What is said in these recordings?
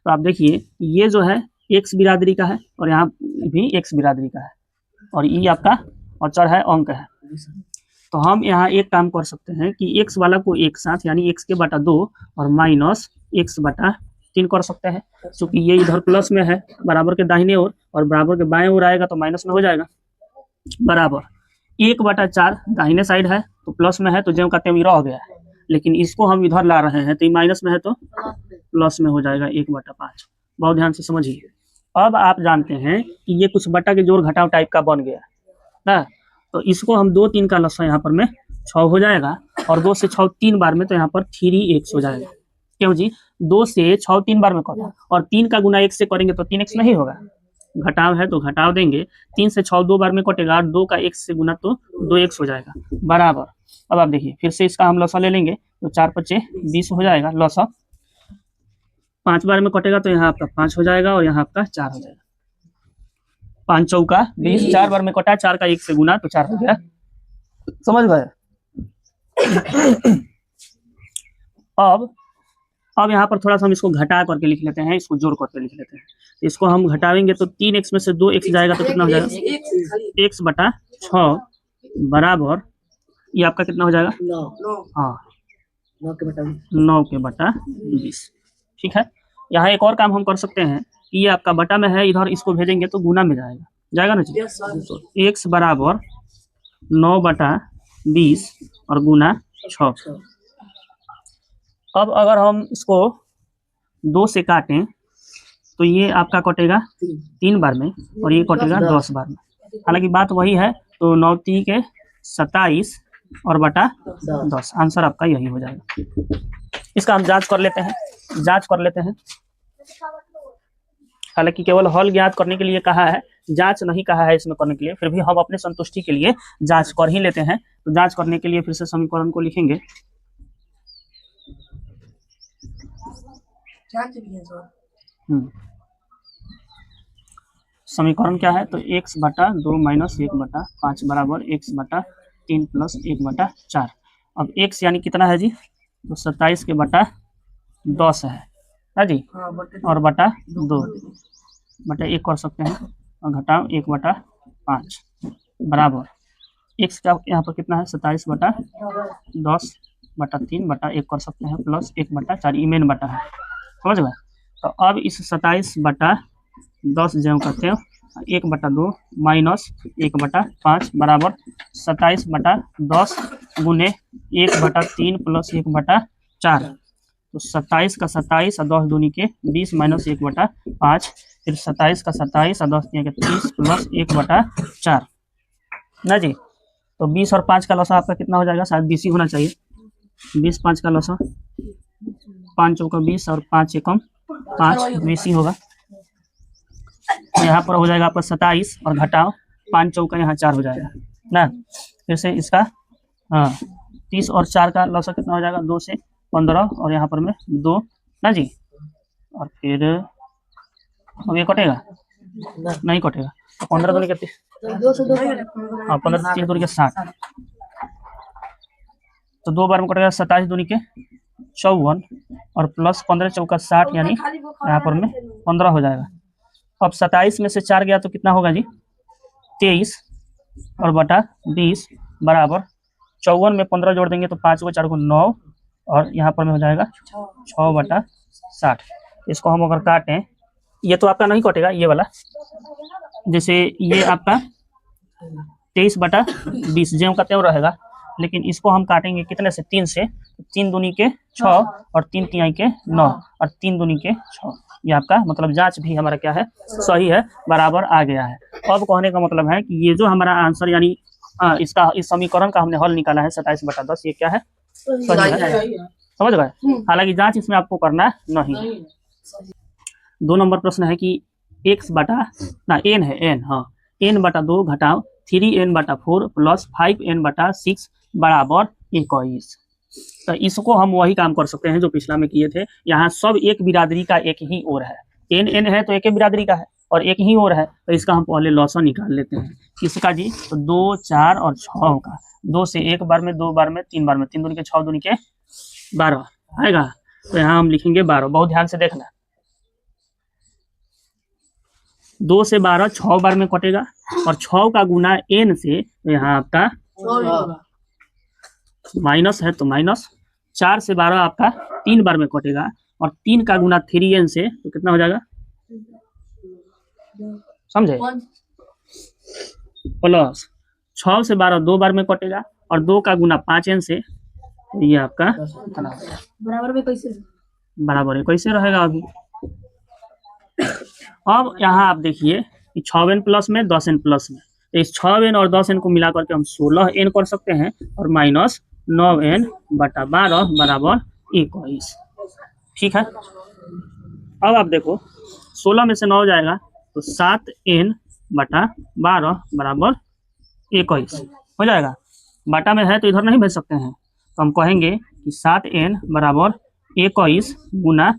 तो आप देखिए ये जो है एक्स बिरादरी का है और यहाँ भी एक्स बिरादरी का है और ये आपका अचर है, अंक है। तो हम यहाँ एक काम कर सकते हैं कि एक्स वाला को एक साथ यानी एक्स के बटा 2 और माइनस एक्स बटा 3 कर सकते हैं, क्योंकि ये इधर प्लस में है बराबर के दाहिने ओर और बराबर के बाएं ओर आएगा तो माइनस में हो जाएगा। बराबर 1/4 दाहिने साइड है तो प्लस में है तो ज्यों का त्यों रह गया है, लेकिन इसको हम इधर ला रहे हैं तो ये माइनस में है तो प्लस में हो जाएगा 1/5। बहुत ध्यान से समझिए। अब आप जानते हैं कि ये कुछ बटा के जोड़ घटाव टाइप का बन गया ना, तो इसको हम 2 3 का लसा यहाँ पर में 6 हो जाएगा और 2 से 6 3 बार में तो यहाँ पर 3x हो जाएगा। क्यों जी, 2 से 6 3 बार में कटा और 3 का गुना 1 से करेंगे तो 3x नहीं होगा, घटाव है तो घटाव देंगे। 3 से 6 2 बार में कटेगा और 2 का 1 से गुना तो 2x हो जाएगा। बराबर अब आप देखिए फिर से इसका हम लसा ले लेंगे तो 4 × 5 = 20 हो जाएगा। लसा 5 बार में कटेगा तो यहाँ आपका 5 हो जाएगा और यहाँ आपका 4 हो जाएगा। 5 चौका 20, 4 बार में कटा, 4 का 1 से गुना तो 4 हो गया। समझ गए। अब यहाँ पर थोड़ा सा हम इसको घटा करके लिख लेते हैं, इसको जोड़ करके लिख लेते हैं। तो इसको हम घटावेंगे तो 3x में से 2x जाएगा तो कितना हो जाएगा, x/6 बराबर ये आपका कितना हो जाएगा 9/20। ठीक है। यहाँ एक और काम हम कर सकते हैं कि ये आपका बटा में है, इधर इसको भेजेंगे तो गुना में जाएगा ना जी। तो x बराबर 9/20 और गुना 6। अब अगर हम इसको 2 से काटें तो ये आपका कटेगा 3 बार में और ये कटेगा 10 बार में। हालांकि बात वही है, तो 9 3 के 27 और बटा 10 आंसर आपका यही हो जाएगा। इसका हम जांच कर लेते हैं। हालांकि केवल हल ज्ञात करने के लिए कहा है, जांच नहीं कहा है इसमें करने के लिए, फिर भी हम अपने संतुष्टि के लिए जांच कर ही लेते हैं। तो जांच करने के लिए फिर से समीकरण को लिखेंगे। समीकरण क्या है, तो x/2 - 1/5 बराबर x/3 + 1/4। अब x यानी कितना है जी, तो 27 के बटा 10 है ना जी, और बटा 2 बटा 1 कर सकते हैं और घटाओ 1/5 बराबर x का यहाँ पर कितना है 27/10 बटा 3 बटा 1 कर सकते हैं प्लस 1/4 ये मेन बटा है। समझ गए। तो अब इस 27/10 ज्यों का त्यों 1/2 माइनस 1/5 बराबर 27/10 गुने 1/3 प्लस 1/4। तो 27 का 27 और 10 दूनी के 20 माइनस 1/5, फिर 27 का 27 और 10 के 30 प्लस 1/4 ना जी। तो 20 और 5 का लसा आपका कितना हो जाएगा, शायद 20 ही होना चाहिए। 20 5 का लसा 5 चौका 20 और 5 एकम 5 20 ही होगा। तो यहाँ पर हो जाएगा आपका 27 और घटाओ 5 चौका यहाँ 4 हो जाएगा ना। फिर से इसका 30 और 4 का लसा कितना हो जाएगा 2 से 15 और यहाँ पर में 2 ना जी। और फिर अब ये कटेगा नहीं कटेगा, तो 15 दूनी के 15 3 दूनी के 60, तो 2 बार में कटेगा 27 दूनी के 54 और प्लस 15 चौका 60 यानी यहाँ पर में 15 हो जाएगा। अब 27 में से 4 गया तो कितना होगा जी 23 और बटा 20 बराबर 54 में 15 जोड़ देंगे तो 5 को 4 को 9 और यहाँ पर में हो जाएगा 6/60। इसको हम अगर काटें, ये तो आपका नहीं कटेगा ये वाला, जैसे ये आपका 23/20 ज्यों का त्यों रहेगा, लेकिन इसको हम काटेंगे कितने से 3 से, 3 दूनी के 6 और 3 तिहाई के 9 और 3 दूनी के 6। ये आपका मतलब जांच भी हमारा क्या है सही है, बराबर आ गया है। अब कहने का मतलब है कि ये जो हमारा आंसर यानी इसका इस समीकरण का हमने हल निकाला है 27/10, ये क्या है सही है। समझ गए। हालांकि जांच इसमें आपको करना नहीं। 2 नंबर प्रश्न है कि n है n/2 घटाओ 3n/4 प्लस 5n/6 बराबर 21। तो इसको हम वही काम कर सकते हैं जो पिछला में किए थे। यहाँ सब एक बिरादरी का एक ही ओर है, n है तो एक ही बिरादरी का है और एक ही ओर है, तो इसका हम पहले लॉसा निकाल लेते हैं। किसका जी, तो 2 4 और 6 का। 2 से 1 बार में 2 बार में 3 बार में 3 दूनी के 6 दूनी के 12 आएगा। तो यहाँ हम लिखेंगे 12। बहुत ध्यान से देखना, 2 से 12 6 बार में कटेगा और 6 का गुना n से तो यहाँ आपका माइनस है तो माइनस, 4 से 12 आपका 3 बार में कटेगा और 3 का गुना 3n से तो कितना हो जाएगा, समझे, प्लस 6 से 12 2 बार में कटेगा और 2 का गुना 5n से तो ये आपका बराबर में कैसे बराबर है, कैसे रहेगा अभी। अब यहाँ आप देखिए कि 6n प्लस में 10n प्लस में, तो इस 6n और 10n को मिला करके हम 16n कर सकते हैं और माइनस 9n बटा 12 बराबर 21। ठीक है, अब आप देखो 16 में से 9 जाएगा तो 7n बटा 12 बराबर 21 हो जाएगा। बटा में है तो इधर नहीं भेज सकते हैं, तो हम कहेंगे कि 7n बराबर 21 गुना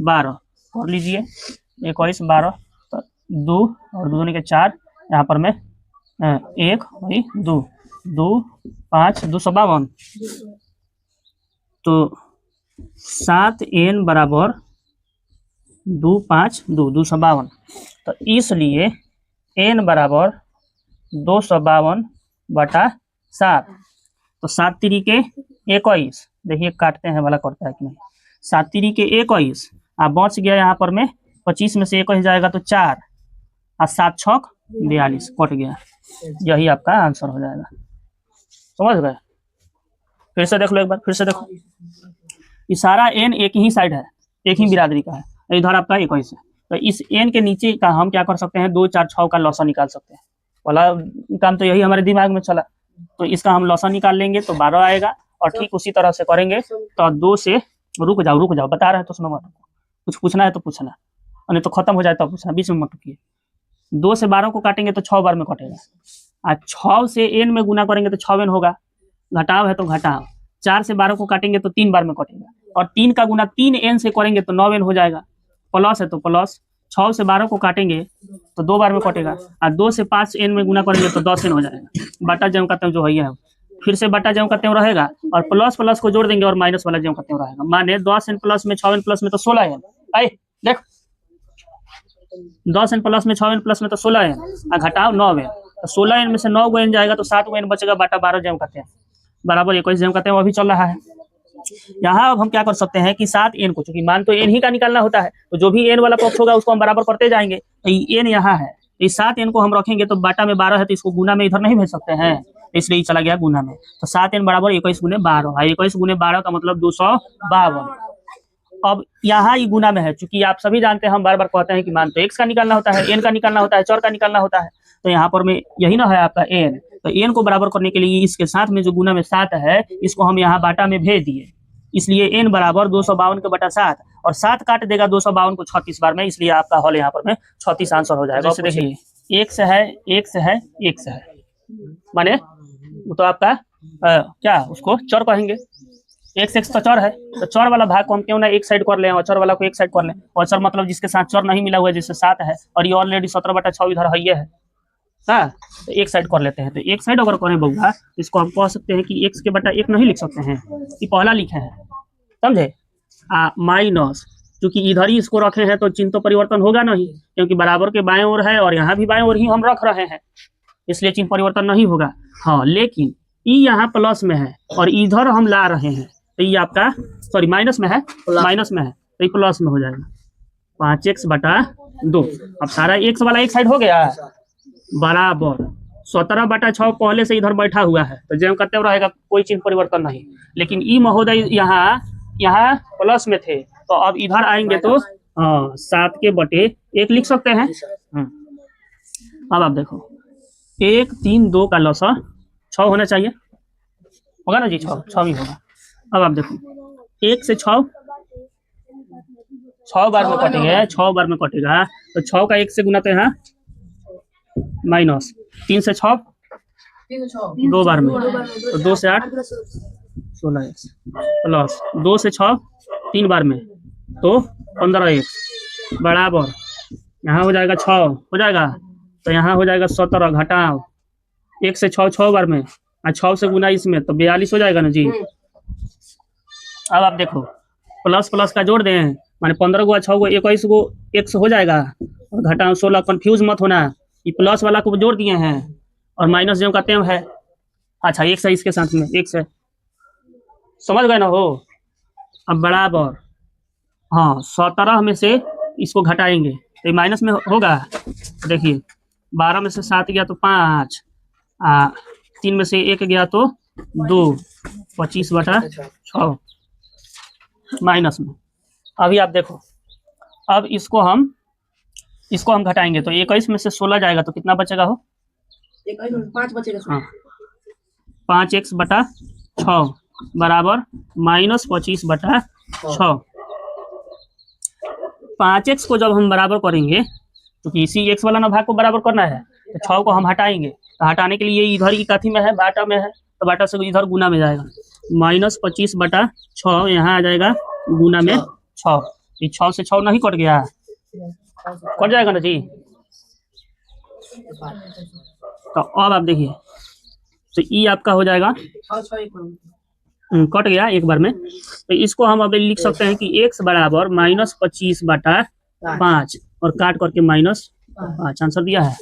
12 कर लीजिए, 21 12 तो 2 और 2 दूनी के 4, यहाँ पर में 1 वही 2 2 5 252, तो 7n बराबर 2 5 2 252, तो इसलिए n बराबर 252 बटा 7, तो 7 3 के 21, देखिए काटते हैं वाला करता है कि नहीं, 7 3 के 21, आप बच गया यहाँ पर में 25 में से 21 जाएगा तो 4 और 7 6 42 कट गया, यही आपका आंसर हो जाएगा। समझ गए, फिर से देख लो एक बार, फिर से देखो, ये सारा n एक ही साइड है, एक ही बिरादरी का है, इधर आपका 21 है, तो इस n के नीचे का हम क्या कर सकते हैं, 2 4 6 का लॉसा निकाल सकते हैं, वाला काम तो यही हमारे दिमाग में चला, तो इसका हम लॉसा निकाल लेंगे तो 12 आएगा और ठीक उसी तरह से करेंगे तो 2 से रुक जाओ बता रहे हैं तो सुनो मत, कुछ पूछना है तो पूछना, नहीं तो खत्म हो जाए तो पूछना, बीच में मत रुकिए। 2 से 12 को काटेंगे तो 6 बार में कटेगा, आज 6 से n में गुना करेंगे तो 6n होगा, घटाव है तो घटाव, 4 से 12 को काटेंगे तो 3 बार में कटेगा और 3 का गुना 3n से करेंगे तो 9n हो जाएगा, प्लस है तो प्लस, 6 से 12 को काटेंगे तो 2 बार में कटेगा और 2 से 5n में गुना करेंगे तो 10n हो जाएगा, बटा ज्यों का त्यों जो है फिर से बटा ज्यों का त्यों रहेगा और प्लस प्लस को जोड़ देंगे और माइनस वाला ज्यों का त्यों रहेगा, माने 10n प्लस में 6n प्लस में तो 16n, आई देख 10n प्लस में 6n प्लस में तो 16n और घटाओ 9n, तो 16n में से 9 n जाएगा तो 7n बचेगा बटा 12 ज्यों का त्यों बराबर 21 ज्यों का त्यों अभी चल रहा है। यहाँ अब हम क्या कर सकते हैं कि 7n को, चूंकि मान तो n ही का निकालना होता है, तो जो भी n वाला पक्ष होगा उसको हम बराबर करते जाएंगे, तो n यहाँ है, इस 7n को हम रखेंगे तो बाटा में 12 है तो इसको गुना में इधर नहीं भेज सकते हैं, इसलिए चला गया गुना में, तो 7n बराबर 21 गुने 12, 21 गुने 12 का मतलब 252। अब यहाँ ही गुना में है, चूंकि आप सभी जानते हैं हम बार बार कहते हैं कि मान तो x का निकालना होता है, n का निकालना होता है, चर का निकालना होता है, तो यहाँ पर में यही ना है आपका n, तो n को बराबर करने के लिए इसके साथ में जो गुना में 7 है इसको हम यहाँ बाटा में भेज दिए, इसलिए n बराबर 252 के बटा 7 और 7 काट देगा 252 को 36 बार में, इसलिए आपका हॉल यहाँ पर में 36 आंसर हो जाएगा। जैसे देखिए x है x है माने वो तो आपका क्या उसको चर कहेंगे, x तो चर है, तो चर वाला भाग को हम क्यों ना एक साइड कर लें और चर वाला को एक साइड कर लें, और चर मतलब जिसके साथ चर नहीं मिला हुआ है, जैसे 7 है और ये ऑलरेडी 17/6 इधर है, हाँ, तो एक साइड कर लेते हैं, तो एक साइड अगर करें बउआ इसको हम कह सकते हैं कि x के बटा 1 नहीं लिख सकते हैं, ये पहला लिखे हैं, समझे, माइनस, क्योंकि इधर ही इसको रखे हैं तो चिन्ह तो परिवर्तन होगा नहीं, क्योंकि बराबर के बाएं ओर है और यहाँ भी बाएं ओर ही हम रख रहे हैं, इसलिए चिन्ह परिवर्तन नहीं होगा। हाँ, लेकिन ई यहाँ प्लस में है और इधर हम ला रहे हैं, तो ये आपका सॉरी माइनस में है, माइनस में है तो ये प्लस में हो जाएगा 5x बटा 2। अब सारा x वाला एक साइड हो गया बराबर 17/6 पहले से इधर बैठा हुआ है, तो जब करते रहेगा कोई चिन्ह परिवर्तन नहीं, लेकिन ई महोदय यहाँ प्लस में थे, तो अब इधर आएंगे तो 7 के बटे 1 लिख सकते हैं। अब आप देखो 1 3 2 का लॉसा 6 होना चाहिए, होगा ना जी, 6 ही होगा। अब आप देखो 1 से 6 बार में कटेगा, 6 बार में कटेगा तो 6 का 1 से गुना तो यहाँ माइनस, 3 से 6 2 बार में, तो 2 से 8 16x प्लस 2 से 6 3 बार में तो 15x बराबर यहाँ हो जाएगा 6 हो जाएगा, तो यहाँ हो जाएगा 17 घटाओ 1 से 6 बार में और 6 से गुना इसमें तो 42 हो जाएगा ना जी। अब आप देखो प्लस प्लस का जोड़ दें, माने 15 गुआ 6 गो 21 गो x हो जाएगा, और घटा 16, कंफ्यूज मत होना, ये प्लस वाला को जोड़ दिए हैं और माइनस जो का तेम है। अच्छा x है, इसके साथ में x है, समझ गए ना हो। अब बराबर, हाँ 17 में से इसको घटाएंगे तो माइनस में होगा। देखिए 12 में से 7 गया तो 5, 3 में से 1 गया तो 2, 25/6 माइनस में। अभी आप देखो, अब इसको हम घटाएंगे तो 21 में से 16 जाएगा तो कितना बचेगा हो? 5 बचेगा। हाँ 5x/6 बराबर -25/6। 5x को जब हम बराबर करेंगे तो इसी x वाला ना भाग को बराबर करना है, तो 6 को हम हटाएंगे, तो हटाने के लिए इधर की काथी में है, बाटा में है, तो बाटा से इधर गुना में जाएगा। -25/6 यहाँ आ जाएगा गुना में 6। ये 6 से 6 नहीं कट गया, कट जाएगा ना जी। तो अब आप देखिए, तो ई आपका हो जाएगा, कट गया एक बार में। तो इसको हम अब लिख सकते हैं कि x बराबर -25/5 और काट करके -5 आंसर दिया है।